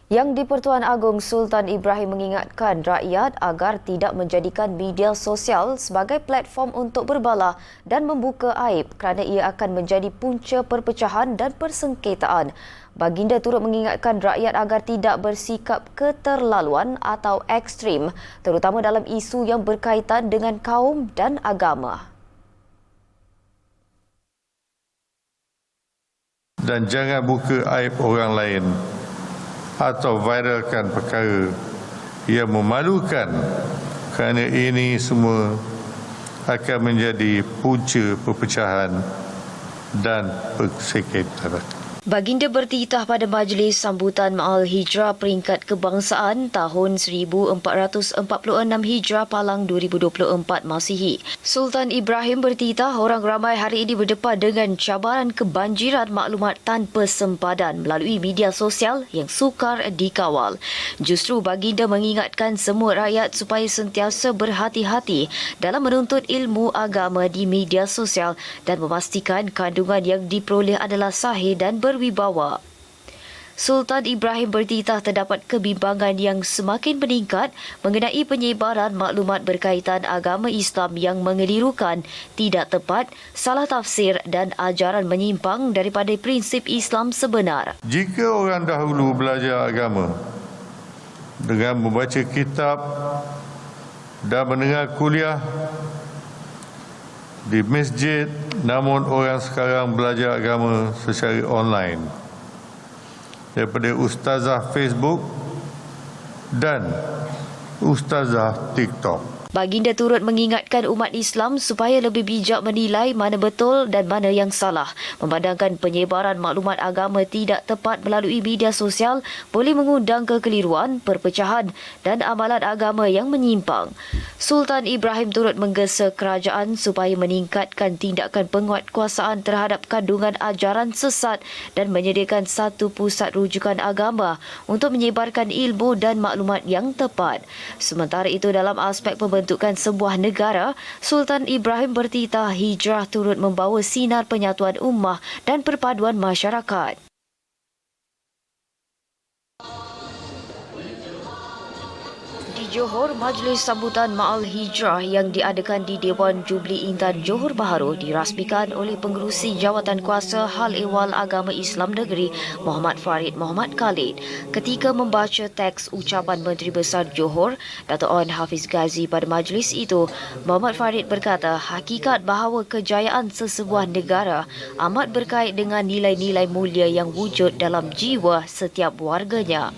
Yang di-Pertuan Agong Sultan Ibrahim mengingatkan rakyat agar tidak menjadikan media sosial sebagai platform untuk berbala dan membuka aib kerana ia akan menjadi punca perpecahan dan persengketaan. Baginda turut mengingatkan rakyat agar tidak bersikap keterlaluan atau ekstrim, terutama dalam isu yang berkaitan dengan kaum dan agama. Dan jangan buka aib orang lain atau viralkan perkara yang memalukan, kerana ini semua akan menjadi punca perpecahan dan persengketaan. Baginda bertitah pada majlis sambutan Ma'al Hijrah Peringkat Kebangsaan tahun 1446 Hijrah Palang 2024 Masihi. Sultan Ibrahim bertitah orang ramai hari ini berdepan dengan cabaran kebanjiran maklumat tanpa sempadan melalui media sosial yang sukar dikawal. Justru baginda mengingatkan semua rakyat supaya sentiasa berhati-hati dalam menuntut ilmu agama di media sosial dan memastikan kandungan yang diperoleh adalah sahih dan berwibawa. Sultan Ibrahim bertitah terdapat kebimbangan yang semakin meningkat mengenai penyebaran maklumat berkaitan agama Islam yang mengelirukan, tidak tepat, salah tafsir dan ajaran menyimpang daripada prinsip Islam sebenar. Jika orang dahulu belajar agama dengan membaca kitab dan mendengar kuliah di masjid, namun orang sekarang belajar agama secara online daripada ustazah Facebook dan ustazah TikTok. Baginda turut mengingatkan umat Islam supaya lebih bijak menilai mana betul dan mana yang salah. Memandangkan penyebaran maklumat agama tidak tepat melalui media sosial boleh mengundang kekeliruan, perpecahan dan amalan agama yang menyimpang. Sultan Ibrahim turut menggesa kerajaan supaya meningkatkan tindakan penguatkuasaan terhadap kandungan ajaran sesat dan menyediakan satu pusat rujukan agama untuk menyebarkan ilmu dan maklumat yang tepat. Sementara itu, dalam aspek pembentukan sebuah negara, Sultan Ibrahim bertitah hijrah turut membawa sinar penyatuan ummah dan perpaduan masyarakat. Di Johor, majlis sambutan Ma'al Hijrah yang diadakan di Dewan Jubli Intan Johor Bahru dirasmikan oleh Pengerusi Jawatan Kuasa Hal Ehwal Agama Islam Negeri Muhammad Farid Muhammad Khalid. Ketika membaca teks ucapan Menteri Besar Johor, Dato' On Hafiz Ghazi pada majlis itu, Muhammad Farid berkata hakikat bahawa kejayaan sesebuah negara amat berkait dengan nilai-nilai mulia yang wujud dalam jiwa setiap warganya.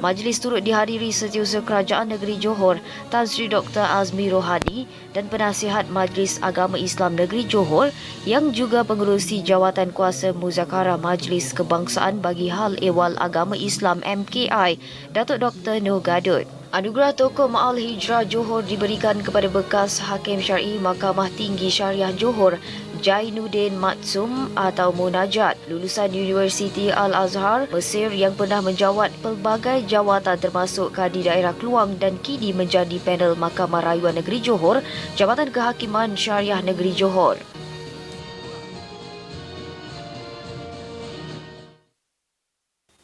Majlis turut dihadiri Setiausaha Kerajaan Negeri Johor Tan Sri Dr. Azmi Rohadi dan Penasihat Majlis Agama Islam Negeri Johor yang juga pengerusi Jawatan Kuasa Muzakarah Majlis Kebangsaan bagi Hal Ehwal Agama Islam MKI, Datuk Dr. Nur Gadut. Anugerah Tokoh Ma'al Hijrah Johor diberikan kepada bekas Hakim Syar'i Mahkamah Tinggi Syariah Johor Jainuddin Matsum atau Munajat, lulusan Universiti Al-Azhar Mesir yang pernah menjawat pelbagai jawatan termasuk Kadi Daerah Keluang dan kini menjadi panel Mahkamah Rayuan Negeri Johor, Jabatan Kehakiman Syariah Negeri Johor.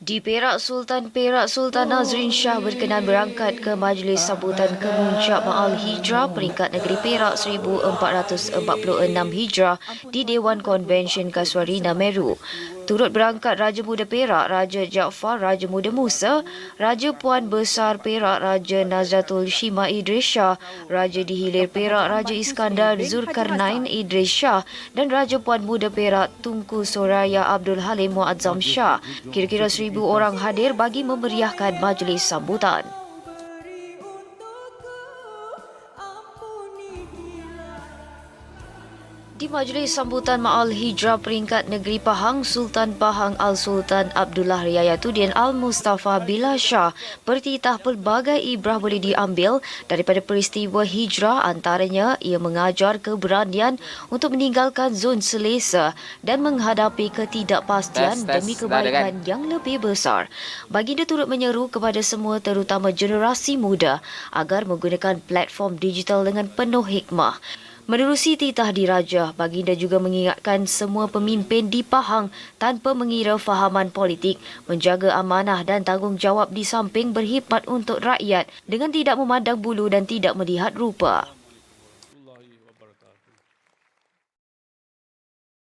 Di Perak, Sultan Nazrin Shah berkenan berangkat ke majlis sambutan kemuncak Ma'al Hijrah Peringkat Negeri Perak 1446 Hijrah di Dewan Konvensyen Kasuarina Meru. Turut berangkat Raja Muda Perak, Raja Jaafar, Raja Muda Musa, Raja Puan Besar Perak, Raja Nazratul Shima Idris Shah, Raja di Hilir Perak, Raja Iskandar Zulkarnain Idris Shah dan Raja Puan Muda Perak Tunku Soraya Abdul Halim Muazzam Shah. Kira-kira 1,000 orang hadir bagi memeriahkan majlis sambutan. Di majlis sambutan Ma'al Hijrah Peringkat Negeri Pahang, Sultan Pahang Al-Sultan Abdullah Riayatuddin Al-Mustafa Billah Shah bertitah pelbagai ibrah boleh diambil daripada peristiwa hijrah, antaranya ia mengajar keberanian untuk meninggalkan zon selesa dan menghadapi ketidakpastian demi kebaikan yang lebih besar. Baginda turut menyeru kepada semua terutama generasi muda agar menggunakan platform digital dengan penuh hikmah. Menerusi titah diraja, baginda juga mengingatkan semua pemimpin di Pahang tanpa mengira fahaman politik, menjaga amanah dan tanggungjawab di samping berkhidmat untuk rakyat dengan tidak memandang bulu dan tidak melihat rupa.